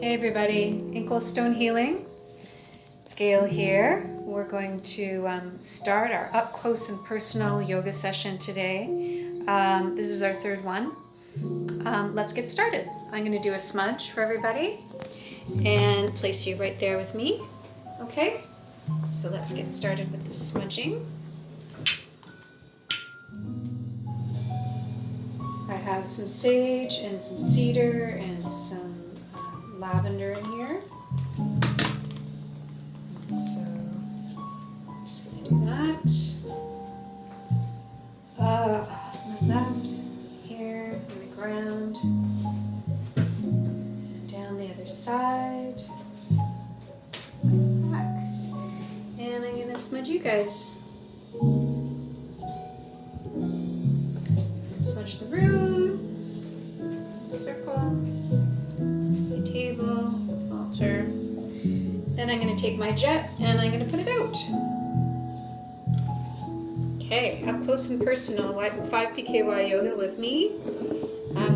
Hey everybody, ankle stone healing. It's Gail here. We're going to start our up close and personal yoga session today. This is our third one. Let's get started. I'm going to do a smudge for everybody and place you right there with me. Okay, so let's get started with the smudging. I have some sage and some cedar and some lavender in here. So I'm just going to do that. My left here on the ground, and down the other side, back. And I'm going to smudge you guys. Smudge the room, circle, my table, altar. Then I'm going to take my jet and I'm going to put it out. Okay, up close and personal, 5PKY yoga with me,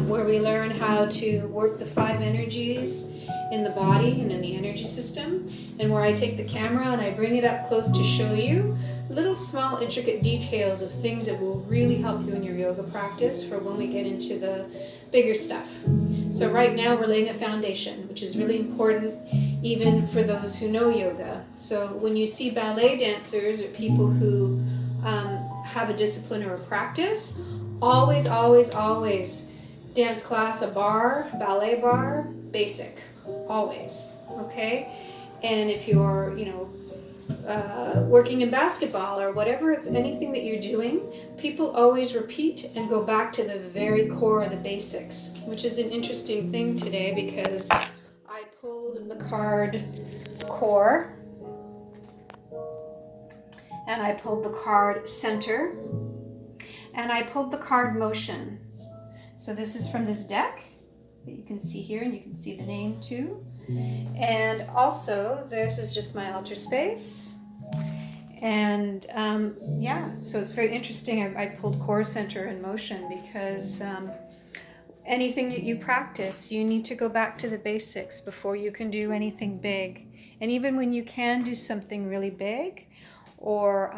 where we learn how to work the 5 energies in the body and in the energy system, and where I take the camera and I bring it up close to show you little small intricate details of things that will really help you in your yoga practice for when we get into the bigger stuff. So right now we're laying a foundation, which is really important even for those who know yoga. So when you see ballet dancers or people who have a discipline or a practice, always dance class, a bar, ballet bar, basic, always, okay? And if you're, working in basketball or whatever, anything that you're doing, people always repeat and go back to the very core of the basics, which is an interesting thing today because I pulled the card core and I pulled the card center and I pulled the card motion. So this is from this deck that you can see here, and you can see the name too. And also, this is just my altar space. And so it's very interesting. I pulled core, center, and motion because anything that you practice, you need to go back to the basics before you can do anything big. And even when you can do something really big, or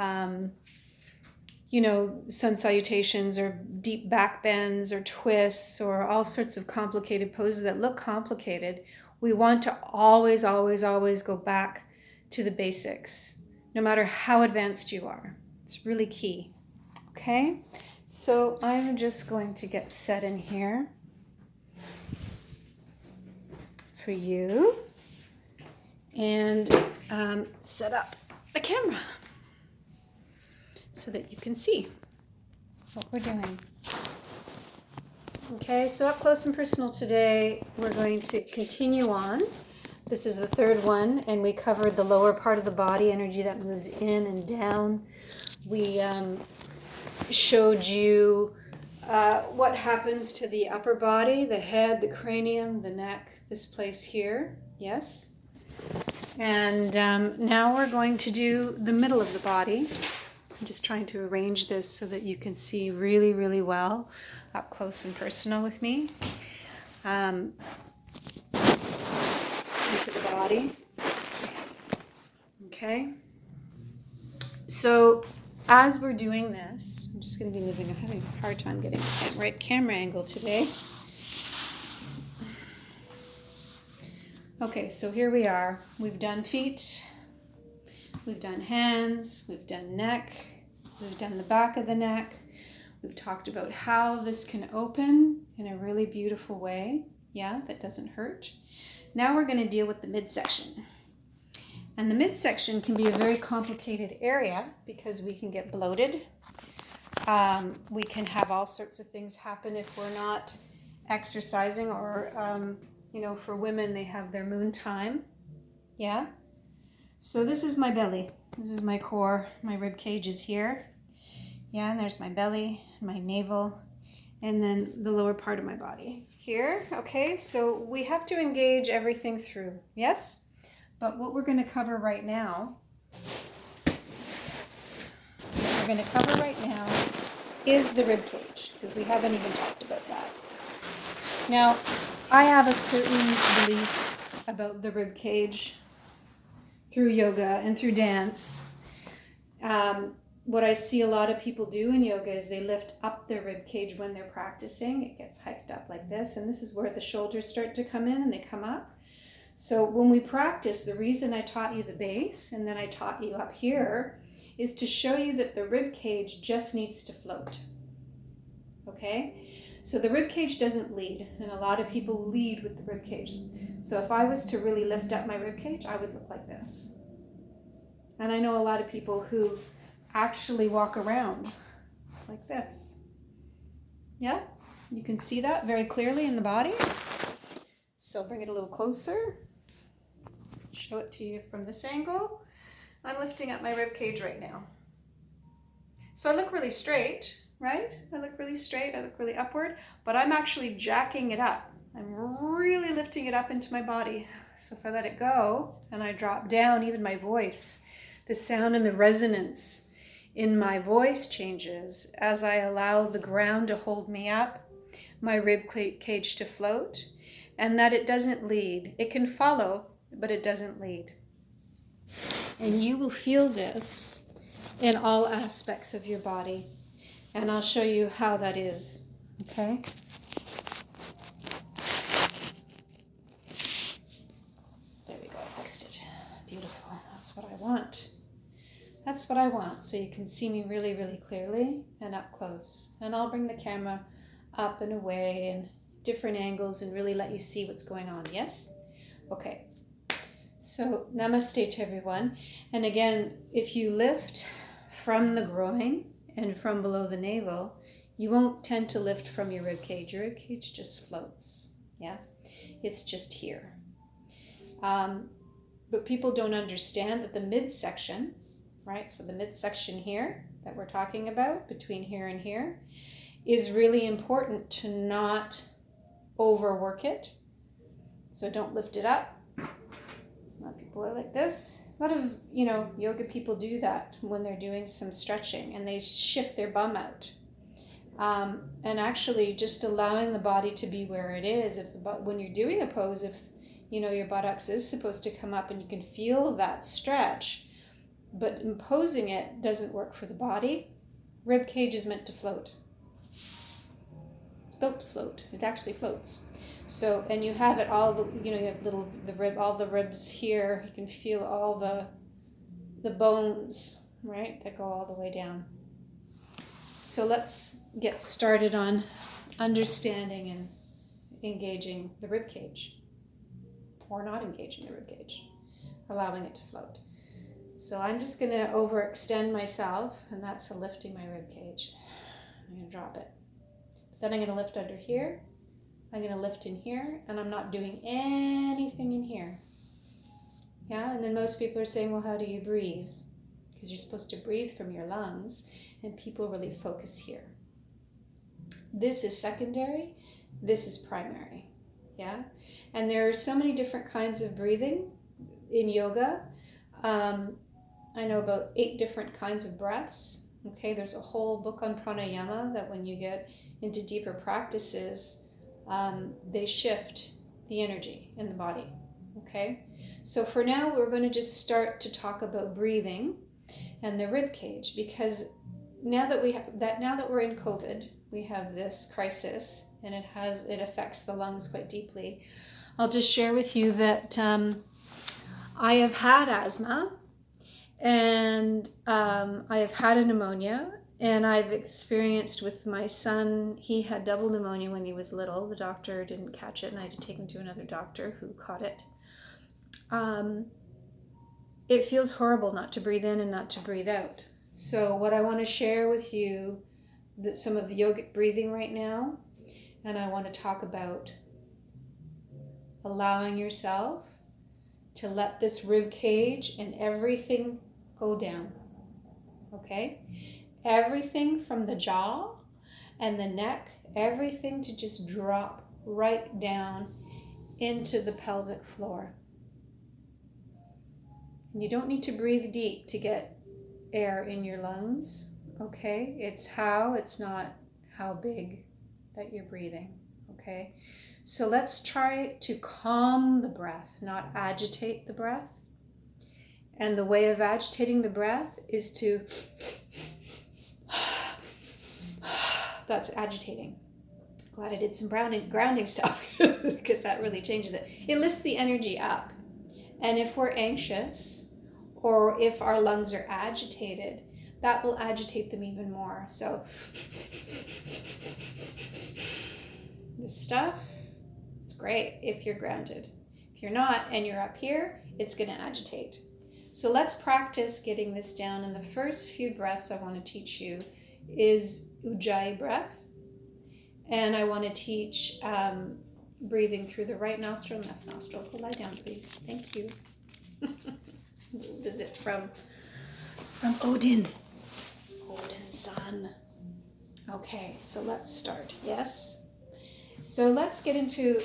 sun salutations or deep backbends or twists or all sorts of complicated poses that look complicated, we want to always go back to the basics, no matter how advanced you are. It's really key. Okay, so I'm just going to get set in here for you and set up the camera so that you can see what we're doing. Okay, so up close and personal today, we're going to continue on. This is the third one, and we covered the lower part of the body, energy that moves in and down. We showed you what happens to the upper body, the head, the cranium, the neck, this place here, yes? And now we're going to do the middle of the body. I'm just trying to arrange this so that you can see really well up close and personal with me into the body. Okay. So as we're doing this, I'm just going to be moving. I'm having a hard time getting the right camera angle today. Okay, so here we are. We've done feet. We've done hands, we've done neck, we've done the back of the neck. We've talked about how this can open in a really beautiful way, that doesn't hurt. Now we're going to deal with the midsection. And the midsection can be a very complicated area because we can get bloated. We can have all sorts of things happen if we're not exercising, or, for women, they have their moon time, So this is my belly. This is my core. My rib cage is here. And there's my belly, my navel, and then the lower part of my body here. Okay, so we have to engage everything through, yes? But what we're going to cover right now, is the rib cage, because we haven't even talked about that. Now, I have a certain belief about the rib cage through yoga and through dance. What I see a lot of people do in yoga is they lift up their rib cage when they're practicing. It gets hiked up like this, and this is where the shoulders start to come in and they come up. So when we practice, the reason I taught you the base and then I taught you up here is to show you that the rib cage just needs to float. Okay? So the rib cage doesn't lead, and a lot of people lead with the rib cage. So if I was to really lift up my rib cage, I would look like this. And I know a lot of people who actually walk around like this. Yeah? You can see that very clearly in the body. So bring it a little closer. Show it to you from this angle. I'm lifting up my rib cage right now. So I look really straight, right? I look really straight, I look really upward, but I'm actually jacking it up. I'm really lifting it up into my body. So if I let it go and I drop down, even my voice, the sound and the resonance in my voice changes as I allow the ground to hold me up, my rib cage to float, and that it doesn't lead. It can follow, but it doesn't lead. And you will feel this in all aspects of your body. And I'll show you how that is, okay? There we go, I fixed it. Beautiful, that's what I want. That's what I want, so you can see me really, really clearly and up close. And I'll bring the camera up and away and different angles and really let you see what's going on, yes? Okay, so namaste to everyone. And again, if you lift from the groin and from below the navel, you won't tend to lift from your rib cage. Your rib cage just floats, yeah? It's just here. But people don't understand that the midsection, right? So the midsection here that we're talking about, between here and here, is really important to not overwork it. So don't lift it up. A lot of people are like this. A lot of, yoga people do that when they're doing some stretching and they shift their bum out. And actually just allowing the body to be where it is. When you're doing a pose, if your buttocks is supposed to come up and you can feel that stretch, but imposing it doesn't work for the body. Rib cage is meant to float. It's built to float. It actually floats. So, and you have it all you have all the ribs here. You can feel all the bones, right, that go all the way down. So let's get started on understanding and engaging the rib cage, or not engaging the rib cage, allowing it to float. So I'm just going to overextend myself, and that's lifting my rib cage. I'm going to drop it. But then I'm going to lift under here. I'm going to lift in here, and I'm not doing anything in here. Yeah, and then most people are saying, well, how do you breathe? Because you're supposed to breathe from your lungs, and people really focus here. This is secondary. This is primary. Yeah, and there are so many different kinds of breathing in yoga. I know about 8 different kinds of breaths. Okay, there's a whole book on pranayama that when you get into deeper practices, they shift the energy in the body. Okay, so for now we're going to just start to talk about breathing and the rib cage, because now that we're in COVID, we have this crisis and it affects the lungs quite deeply. I'll just share with you that I have had asthma. And I have had a pneumonia, and I've experienced with my son, he had double pneumonia when he was little. The doctor didn't catch it, and I had to take him to another doctor who caught it. It feels horrible not to breathe in and not to breathe out. So what I want to share with you, some of the yogic breathing right now, and I want to talk about allowing yourself to let this rib cage and everything go down, okay? Everything from the jaw and the neck, everything to just drop right down into the pelvic floor. And you don't need to breathe deep to get air in your lungs, okay? It's not how big that you're breathing, okay? So let's try to calm the breath, not agitate the breath. And the way of agitating the breath is to, that's agitating. Glad I did some grounding stuff because that really changes it. It lifts the energy up. And if we're anxious or if our lungs are agitated, that will agitate them even more. So this stuff, it's great if you're grounded. If you're not and you're up here, it's going to agitate. So let's practice getting this down. And the first few breaths I want to teach you is Ujjayi breath. And I want to teach breathing through the right nostril and left nostril. Go lie down, please. Thank you. Visit from Odin. Odin's son. Okay, so let's start. Yes? So let's get into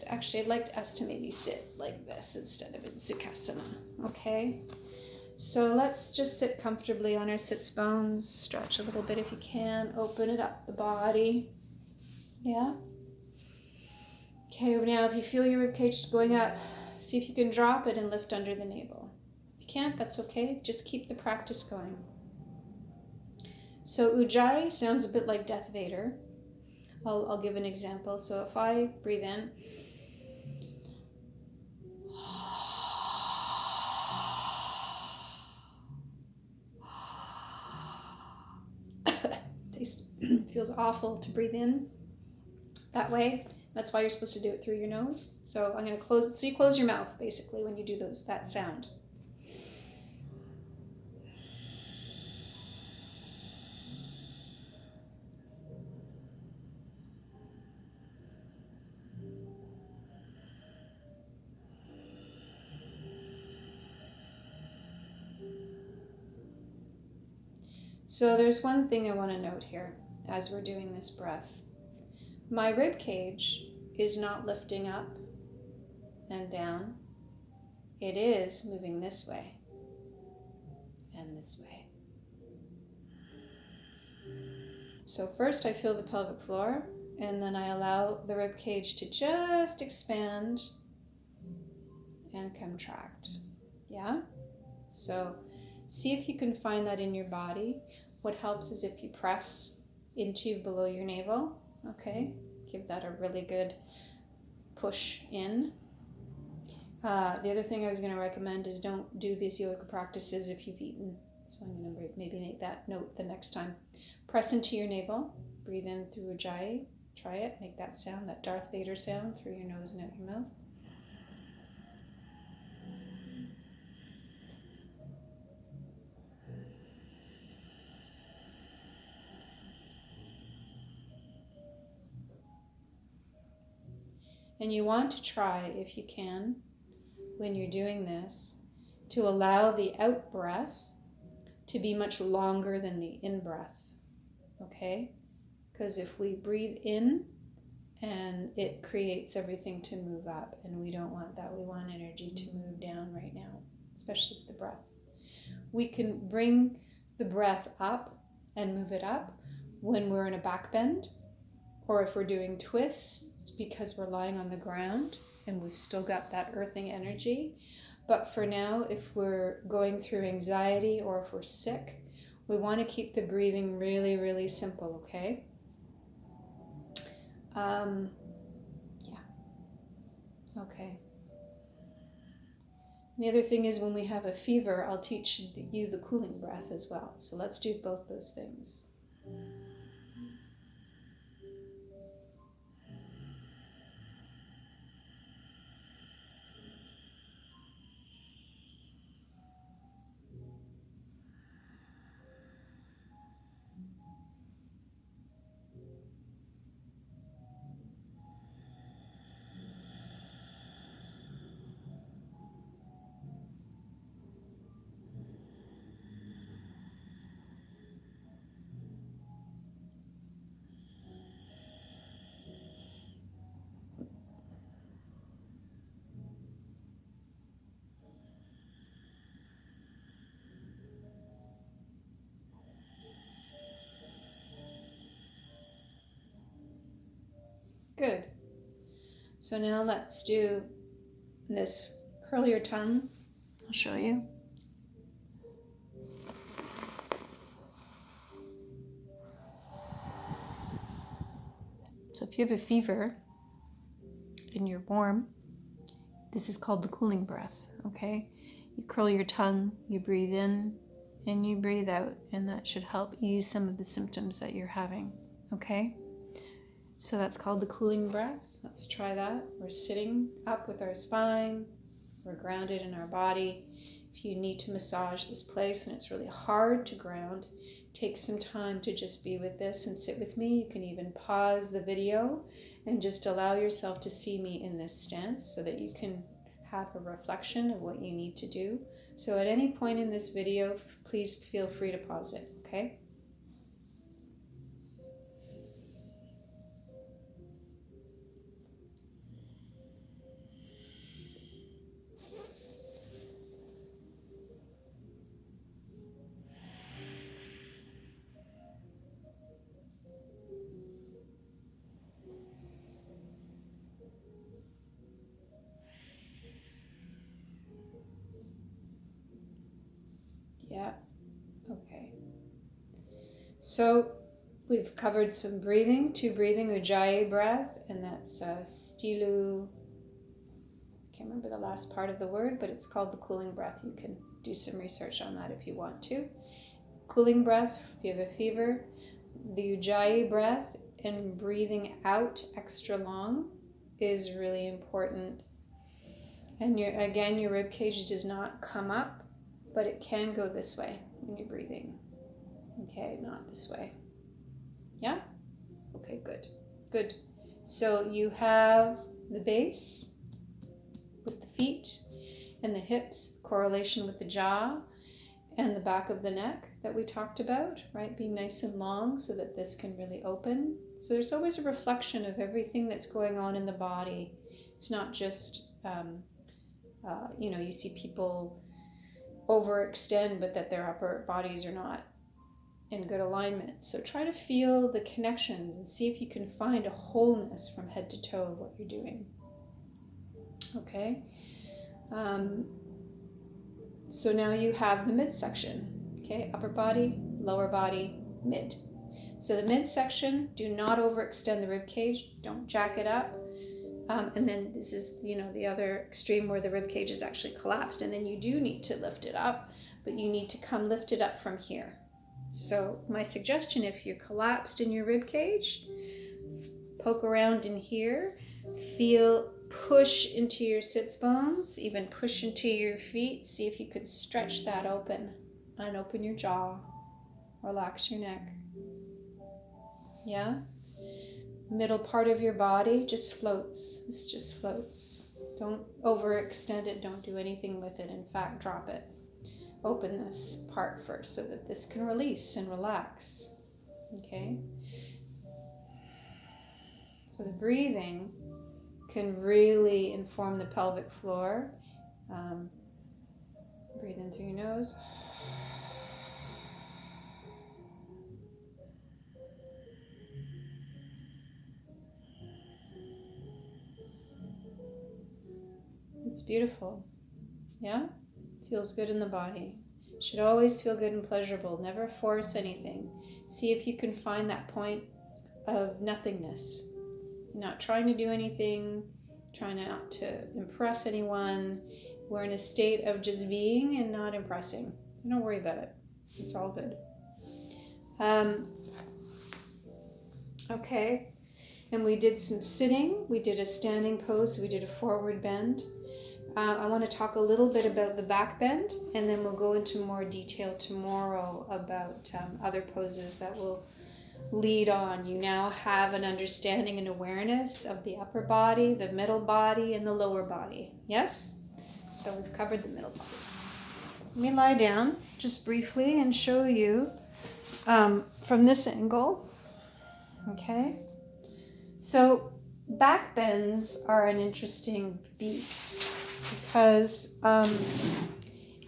actually I'd like us to maybe sit like this instead of in Sukhasana. Okay? So let's just sit comfortably on our sits bones. Stretch a little bit if you can. Open it up, the body. Yeah? Okay, now if you feel your ribcage going up, see if you can drop it and lift under the navel. If you can't, that's okay. Just keep the practice going. So Ujjayi sounds a bit like Death Vader. I'll give an example. So if I breathe in, feels awful to breathe in that way. That's why you're supposed to do it through your nose. So I'm going to close it. So you close your mouth basically when you do that sound. So there's one thing I want to note here as we're doing this breath. My rib cage is not lifting up and down. It is moving this way and this way. So first I feel the pelvic floor, and then I allow the rib cage to just expand and contract. Yeah? So see if you can find that in your body. What helps is if you press into below your navel. Okay? Give that a really good push in. The other thing I was going to recommend is don't do these yoga practices if you've eaten. So I'm going to maybe make that note the next time. Press into your navel. Breathe in through Ujjayi. Try it. Make that sound, that Darth Vader sound through your nose and out your mouth. And you want to try, if you can, when you're doing this, to allow the out breath to be much longer than the in breath. Okay? Because if we breathe in, and it creates everything to move up, and we don't want that. We want energy to move down right now, especially with the breath. We can bring the breath up and move it up when we're in a back bend, or if we're doing twists because we're lying on the ground and we've still got that earthing energy. But for now, if we're going through anxiety or if we're sick, we want to keep the breathing really, really simple, okay? Yeah. Okay. The other thing is when we have a fever, I'll teach you the cooling breath as well. So let's do both those things. Good. So now let's do this. Curl your tongue. I'll show you. So if you have a fever and you're warm, this is called the cooling breath, okay? You curl your tongue, you breathe in, and you breathe out, and that should help ease some of the symptoms that you're having, okay? So that's called the cooling breath. Let's try that. We're sitting up with our spine. We're grounded in our body. If you need to massage this place and it's really hard to ground, take some time to just be with this and sit with me. You can even pause the video and just allow yourself to see me in this stance so that you can have a reflection of what you need to do. So at any point in this video, please feel free to pause it, okay? Yeah, okay. So we've covered some breathing, 2 breathing, Ujjayi breath, and that's Stilu. I can't remember the last part of the word, but it's called the cooling breath. You can do some research on that if you want to. Cooling breath, if you have a fever. The Ujjayi breath and breathing out extra long is really important. And again, your rib cage does not come up, but it can go this way when you're breathing. Okay, not this way. Yeah? Okay, good. Good. So you have the base with the feet and the hips, correlation with the jaw and the back of the neck that we talked about, right? Being nice and long so that this can really open. So there's always a reflection of everything that's going on in the body. It's not just, you see people overextend, but that their upper bodies are not in good alignment. So try to feel the connections and see if you can find a wholeness from head to toe of what you're doing. Okay. So now you have the midsection. Okay, upper body, lower body, mid. So the midsection, do not overextend the rib cage. Don't jack it up. And then this is, the other extreme where the rib cage is actually collapsed, and then you do need to lift it up, but you need to come lift it up from here. So my suggestion, if you're collapsed in your rib cage, poke around in here, push into your sits bones, even push into your feet. See if you could stretch that open and open your jaw, relax your neck. Yeah? Middle part of your body just floats. This just floats. Don't overextend it. Don't do anything with it. In fact, drop it. Open this part first so that this can release and relax. Okay? So the breathing can really inform the pelvic floor. Breathe in through your nose. It's beautiful. Yeah? Feels good in the body. Should always feel good and pleasurable. Never force anything. See if you can find that point of nothingness. You're not trying to do anything, trying not to impress anyone. We're in a state of just being and not impressing. So don't worry about it. It's all good. Okay. And we did some sitting. We did a standing pose. We did a forward bend. I want to talk a little bit about the back bend, and then we'll go into more detail tomorrow about other poses that will lead on. You now have an understanding and awareness of the upper body, the middle body, and the lower body. Yes? So we've covered the middle body. Let me lie down just briefly and show you from this angle. Okay? So back bends are an interesting beast because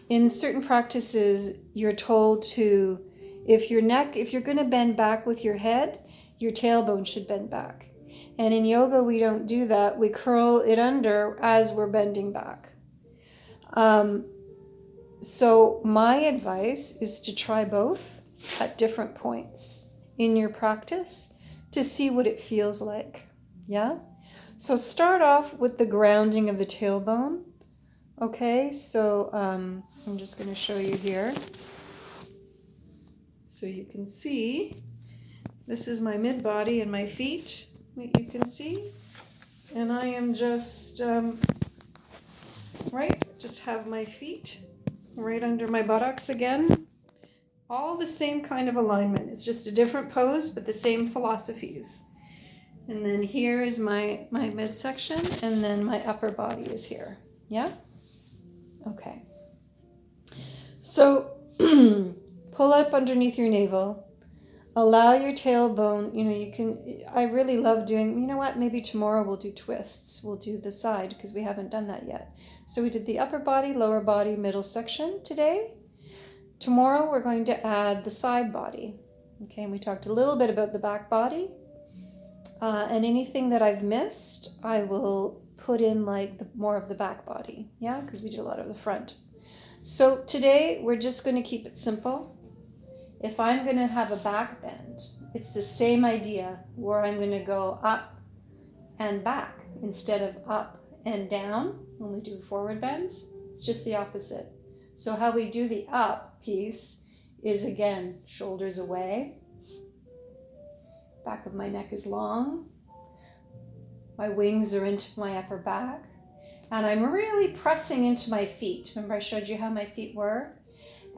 in certain practices you're told to, if you're going to bend back with your head, your tailbone should bend back. And in yoga, we don't do that. We curl it under as we're bending back. So my advice is to try both at different points in your practice to see what it feels like. Yeah? So start off with the grounding of the tailbone. Okay, so I'm just going to show you here. So you can see, this is my mid-body and my feet that you can see. And I am just, just have my feet right under my buttocks again. All the same kind of alignment. It's just a different pose, but the same philosophies. And then here is my midsection, and then my upper body is here. Yeah? Okay. So pull up underneath your navel. Allow your tailbone, I really love doing, maybe tomorrow we'll do twists. We'll do the side because we haven't done that yet. So we did the upper body, lower body, middle section today. Tomorrow we're going to add the side body. Okay, and we talked a little bit about the back body. And anything that I've missed, I will put in more of the back body. Yeah, because we did a lot of the front. So today we're just going to keep it simple. If I'm going to have a back bend, it's the same idea where I'm going to go up and back instead of up and down when we do forward bends. It's just the opposite. So how we do the up piece is, again, shoulders away. Back of my neck is long. My wings are into my upper back. And I'm really pressing into my feet. Remember I showed you how my feet were?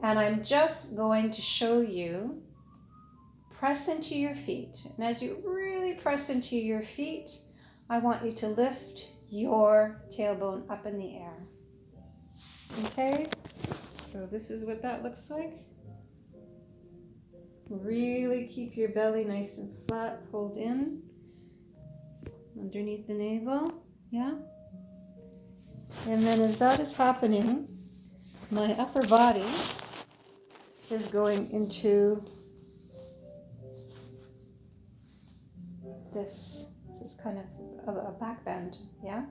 And I'm just going to show you, press into your feet. And as you really press into your feet, I want you to lift your tailbone up in the air. Okay? So this is what that looks like. Really keep your belly nice and flat, pulled in underneath the navel. Yeah? And then as that is happening, my upper body is going into this. This is kind of a back bend, yeah?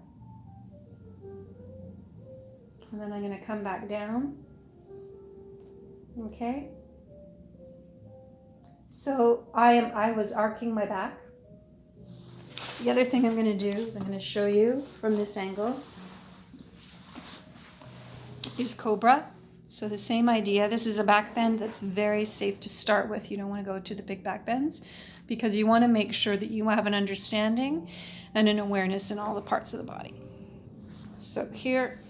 And then I'm going to come back down. Okay? So I was arcing my back. The other thing I'm going to do is I'm going to show you from this angle is cobra. So the same idea. This is a back bend that's very safe to start with. You don't want to go to the big back bends because you want to make sure that you have an understanding and an awareness in all the parts of the body. So here.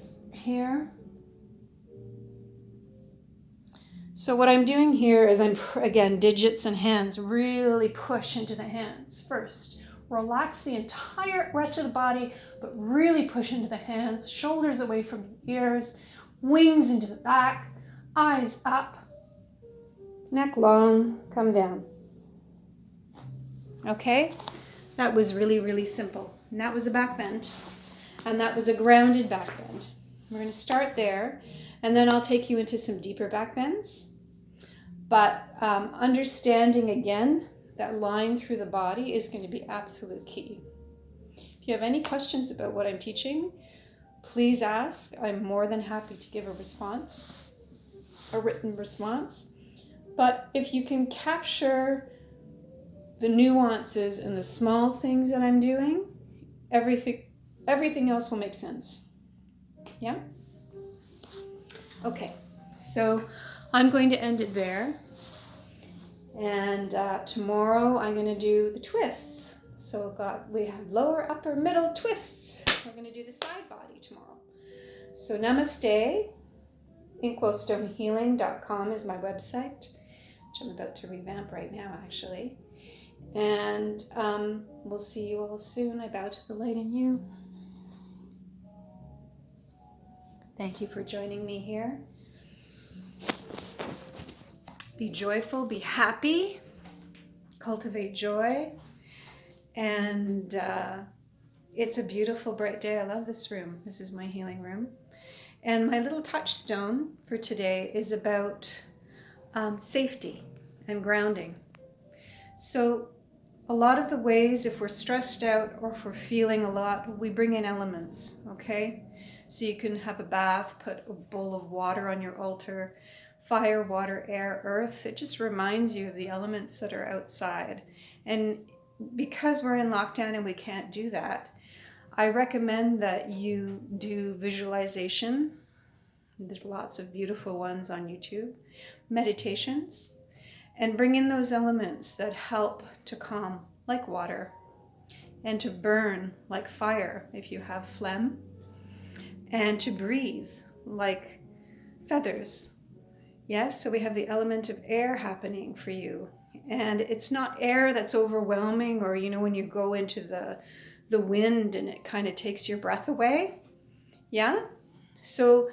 So what I'm doing here is again, digits and hands, really push into the hands first. Relax the entire rest of the body, but really push into the hands, shoulders away from the ears, wings into the back, eyes up, neck long, come down. Okay? That was really, really simple. And that was a back bend. And that was a grounded back bend. We're going to start there, and then I'll take you into some deeper back bends. But understanding, again, that line through the body is going to be absolute key. If you have any questions about what I'm teaching, please ask. I'm more than happy to give a response, a written response. But if you can capture the nuances and the small things that I'm doing, everything else will make sense. Yeah? Okay, so I'm going to end it there. And tomorrow I'm going to do the twists. So we have lower, upper, middle twists. We're going to do the side body tomorrow. So namaste. InkWellStoneHealing.com is my website, which I'm about to revamp right now, actually. And we'll see you all soon. I bow to the light in you. Thank you for joining me here. Be joyful, be happy, cultivate joy. And it's a beautiful, bright day. I love this room. This is my healing room. And my little touchstone for today is about safety and grounding. So a lot of the ways, if we're stressed out or if we're feeling a lot, we bring in elements, okay? So you can have a bath, put a bowl of water on your altar, fire, water, air, earth. It just reminds you of the elements that are outside. And because we're in lockdown and we can't do that, I recommend that you do visualization. There's lots of beautiful ones on YouTube. Meditations. And bring in those elements that help to calm, like water, and to burn, like fire, if you have phlegm, and to breathe, like feathers. Yes, so we have the element of air happening for you. And it's not air that's overwhelming, or, when you go into the wind and it kind of takes your breath away. Yeah? So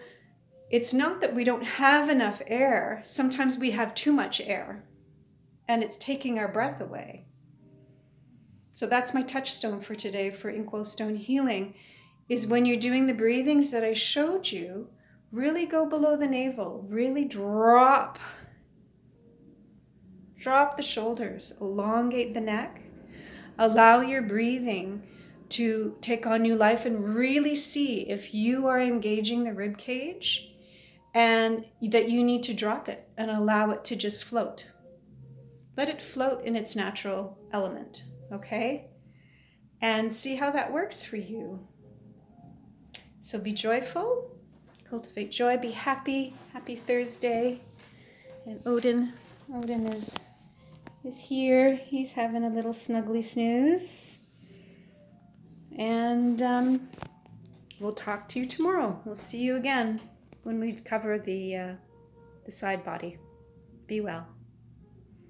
it's not that we don't have enough air. Sometimes we have too much air, and it's taking our breath away. So that's my touchstone for today for Inkwell Stone healing, is when you're doing the breathings that I showed you, really go below the navel, really drop the shoulders, elongate the neck, allow your breathing to take on new life, and really see if you are engaging the rib cage and that you need to drop it and allow it to just float. Let it float in its natural element, okay? And see how that works for you. So be joyful, cultivate joy, be happy. Happy Thursday. And Odin is here. He's having a little snuggly snooze. And we'll talk to you tomorrow. We'll see you again when we cover the side body. Be well.